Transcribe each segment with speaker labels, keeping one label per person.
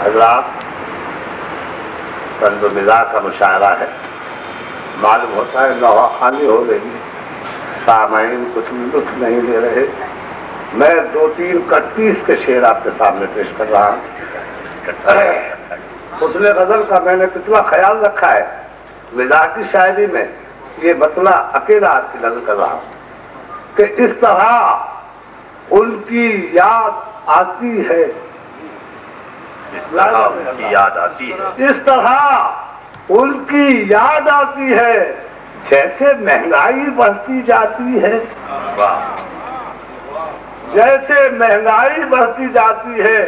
Speaker 1: حضرات طنز و مزاح کا مشاعرہ ہے، معلوم ہوتا ہے نوا خانی ہو رہی ہے، سامعین کچھ لطف نہیں لے رہے۔ میں 2-3 31 کے شعر آپ کے سامنے پیش کر رہا ہوں۔ حسن غزل کا میں نے کتنا خیال رکھا ہے، مزاح کی شاعری میں یہ مسئلہ اکیلا آپ کی نظر کر رہا ہوں کہ اس طرح ان کی یاد آتی ہے، اس طرح ان کی یاد آتی ہے جیسے مہنگائی بڑھتی جاتی ہے، جیسے مہنگائی بڑھتی جاتی ہے۔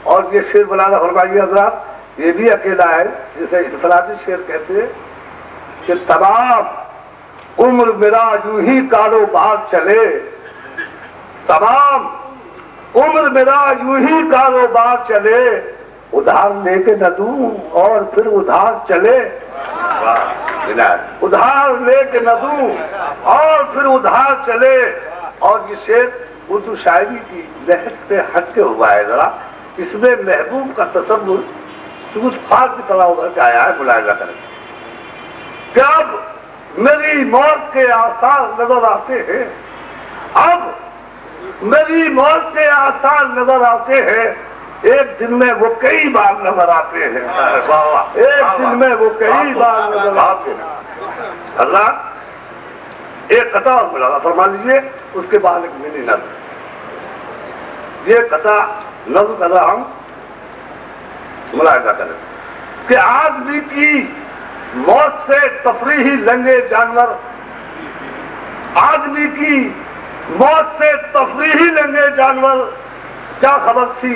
Speaker 1: اور یہ شعر بلانا فرمائیے حضرات، یہ بھی اکیلا ہے جسے انفرادی شعر کہتے ہیں کہ تمام عمر میرا یوں ہی کاروبار چلے، تمام عمر میرا یوں ہی کاروبار چلے، ادھار لے کے نہ دوں اور پھر ادھار چلے، ادھار لے کے نہ دوں اور پھر ادھار چلے۔ اور یہ شعر اردو شاعری کی لہج سے ہٹ کے ہوا ہے، ذرا اس میں محبوب کا تصور سود خوار کی طرح ابھر کے آیا ہے، ملاحظہ کریں کہ اب میری موت کے آثار نظر آتے ہیں، اب میری موت کے آثار نظر آتے ہیں، ایک دن میں وہ کئی بار نظر آتے ہیں، ایک دن میں وہ کئی بار نظر آتے ہیں۔ اللہ ایک قطع اور ملاحظہ فرما لیجیے، اس کے بعد ایک منی نظر، یہ قطع نظر کر رہا ہوں، ملاحظہ کریں کہ آدمی کی موت سے تفریحی لنگے جانور، آدمی کی موت سے تفریحی لنگے جانور، کیا خبر تھی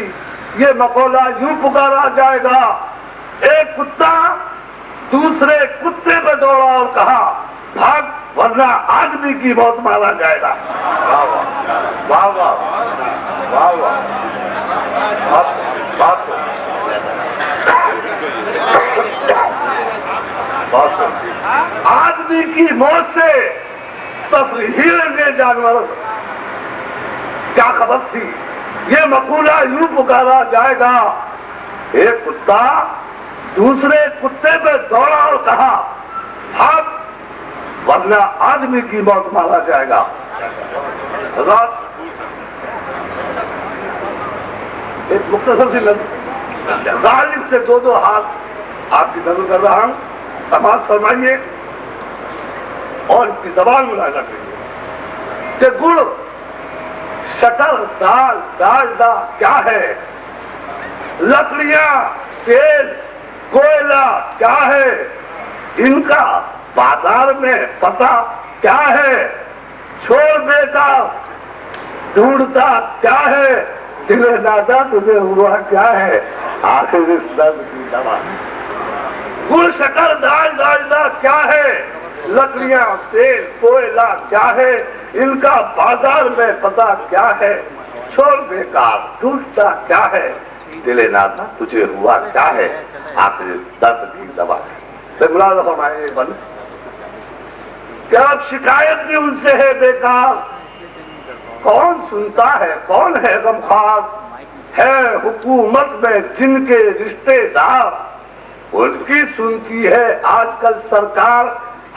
Speaker 1: یہ مقولہ یوں پکارا جائے گا، ایک کتا دوسرے کتے پہ دوڑا اور کہا بھاگ ورنہ آدمی کی موت مارا جائے گا۔ واہ واہ واہ واہ، آدمی کی موت سے تفریحی لنگے جانور، کیا خبر تھی یہ مقولہ یوں پکارا جائے گا، ایک کتا دوسرے کتے پہ دوڑا اور کہا بھاگ ورنہ آدمی کی موت مارا جائے گا۔ حضرات ایک مختصر سی نظر، غالب سے 2 ہاتھ آپ کی نظر کر رہا ہوں، سماعت فرمائیے اور اس کی زبان ملاحظہ کریے کہ گڑ شکر دال ڈالڈا کیا ہے، لکڑیاں تیل کوئلہ کیا ہے، ان کا بازار میں پتہ کیا ہے، چھوڑ بیٹا ڈھونڈتا کیا ہے، دل نازا تجھے ہوا کیا ہے، آخر اس درد کی دوا، گڑ شکر دال ڈالڈا کیا ہے، لکڑیاں تیل کوئلہ کیا ہے، ان کا بازار میں پتہ کیا ہے، چھوڑ بیکار ڈھونڈتا کیا ہے، دل نازا تجھے ہوا کیا ہے، آخر اس درد کی دوا۔ پھر ملاحظہ فرمائیں بند کہ اب شکایت بھی ان سے ہے بیکار، کون سنتا ہے کون ہے غمخوار، ہے حکومت میں جن کے رشتے دار، ان کی سنتی ہے آج کل سرکار،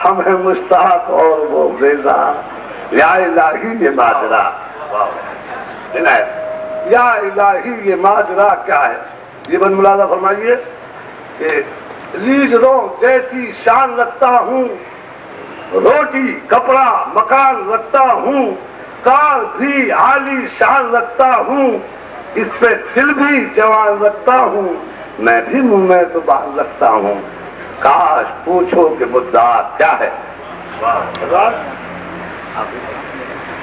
Speaker 1: ہم ہیں مشتاق اور وہ بیزار، یا الہی یہ ماجرا، یا الہی یہ ماجرا کیا ہے۔ یہ بند ملاحظہ فرمائیے کہ لیڈروں جیسی شان رکھتا ہوں، روٹی کپڑا مکان رکھتا ہوں، کار بھی عالی شان رکھتا ہوں، اس پہ دل بھی جوان رکھتا ہوں، میں بھی منہ میں تو بات رکھتا ہوں، کاش پوچھو کہ مدعا کیا ہے۔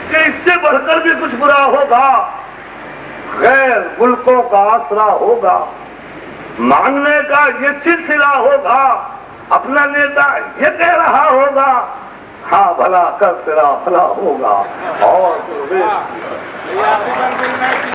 Speaker 1: کہ اس سے بڑھ کر بھی کچھ برا ہوگا، غیر ملکوں کا آسرا ہوگا، مانگنے کا یہ سلسلہ ہوگا، اپنا نیتا یہ کہہ رہا ہوگا ہاں بھلا کر تیرا بھلا ہوگا، اور